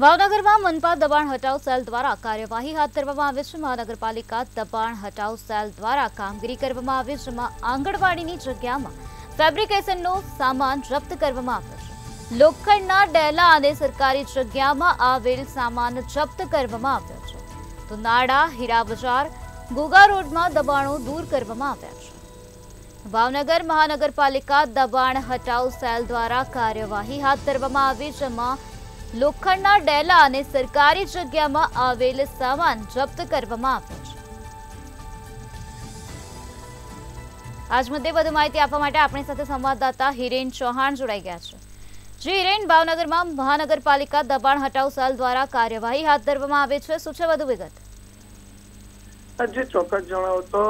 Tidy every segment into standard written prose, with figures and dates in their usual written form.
ભાવનગરમાં મનપા દબાણ હટાવ સેલ દ્વારા કાર્યવાહી હાથ ધરવામાં આવી છે। મહાનગરપાલિકા દબાણ હટાવ સેલ દ્વારા કામગીરી કરવામાં આવી, જેમાં આંગણવાડીની જગ્યામાં ફેબ્રિકેશનનો સામાન જપ્ત કરવામાં આવ્યો છે। લોખંડના ડેલા અને સરકારી જગ્યામાં આવેલ સામાન જપ્ત કરવામાં આવ્યો છે, તો નાડા, હીરા બજાર, ગોગા રોડમાં દબાણો દૂર કરવામાં આવ્યા છે। ભાવનગર મહાનગરપાલિકા દબાણ હટાવ સેલ દ્વારા કાર્યવાહી હાથ ધરવામાં આવી, જેમાં લોખંડના ડેલા અને સરકારી જગ્યામાં આવેલ સામાન જપ્ત કરવામાં આવ્યો છે। આજ મુદ્દે વધુ માહિતી આપવા માટે આપણી સાથે સંવાદદાતા હિરેન ચૌહાણ જોડાઈ ગયા છે। જી હિરેન, ભાવનગરમાં મહાનગરપાલિકા દબાણ હટાવ સેલ દ્વારા કાર્યવાહી હાથ ધરવામાં આવી છે, શું છે વધુ વિગત? જે ચોક્કસ જણાવો તો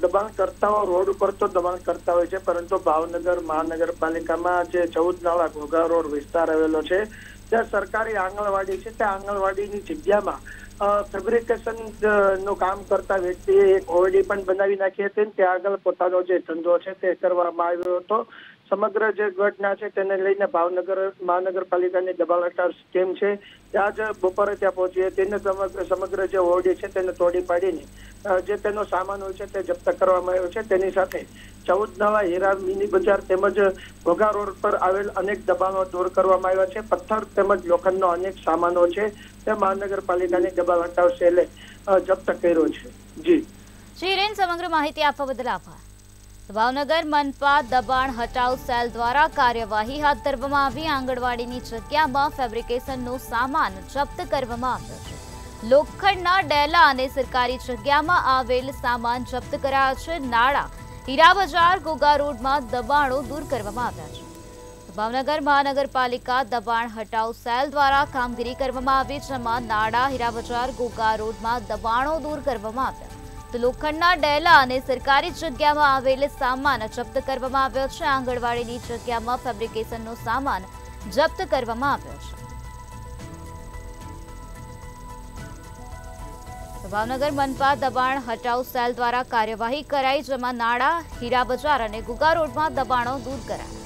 દબાણકર્તાઓ રોડ ઉપર તો દબાણ કરતા હોય છે, પરંતુ ભાવનગર મહાનગરપાલિકામાં જે 14 નાળા ઘોઘા રોડ વિસ્તાર આવેલો છે, ત્યાં સરકારી આંગણવાડી છે, ત્યાં આંગણવાડીની જગ્યામાં ફેબ્રિકેશન નું કામ કરતા વ્યક્તિએ એક ઓરડી પણ બનાવી નાખી હતી। ત્યાં આગળ પોતાનો જે ધંધો છે તે કરવામાં આવ્યો હતો। સમગ્ર જે ઘટના છે તેને લઈને ભાવનગર મહાનગરપાલિકાની દબાણ હટાવ ટીમ છે ત્યાં જ બપોરે ત્યાં પહોંચી હતી અને સમગ્ર જે ઓરડી છે તેને તોડી પાડીને જે તેનો સામાન હોય છે તે જપ્ત કરવામાં આવ્યો છે। તેની સાથે 14 નાળા હીરા મિની બજાર તેમજ ઘોઘા રોડ પર આવેલ અનેક દબાણો દૂર કરવામાં આવ્યા છે। પથ્થર તેમજ લોખંડનો અનેક સામાનો છે તે મહાનગરપાલિકાની દબાણ હટાવ સેલે જપ્ત કર્યો છે। જી હિરેન, સમગ્ર માહિતી આપવા બદલ આભાર। ભાવનગર મનપા દબાણ હટાવ સેલ દ્વારા કાર્યવાહી હાથ ધરવામાં આવી, આંગણવાડીની જગ્યામાં ફેબ્રિકેશનનો સામાન જપ્ત કરવામાં આવ્યો છે। લોખંડના ડેલા અને સરકારી જગ્યામાં આવેલ સામાન જપ્ત કરાયા છે। નાળા, હીરા બજાર, ગોગા રોડમાં દબાણો દૂર કરવામાં આવ્યા છે। ભાવનગર મહાનગરપાલિકા દબાણ હટાવ સેલ દ્વારા કામગીરી કરવામાં આવી, જેમાં નાળા, હીરા બજાર, ગોગા રોડમાં દબાણો દૂર કરવામાં આવ્યા, તો લોખંડના ડેલા અને સરકારી જગ્યામાં આવેલ સામાન જપ્ત કરવામાં આવ્યો છે। આંગણવાડીની જગ્યામાં ફેબ્રિકેશનનો સામાન જપ્ત કરવામાં આવ્યો છે। ભાવનગર મનપા દબાણ હટાવ સેલ દ્વારા કાર્યવાહી કરાઈ, જેમાં નાળા, હીરા બજાર અને ગોગા રોડમાં દબાણો દૂર કરાયા।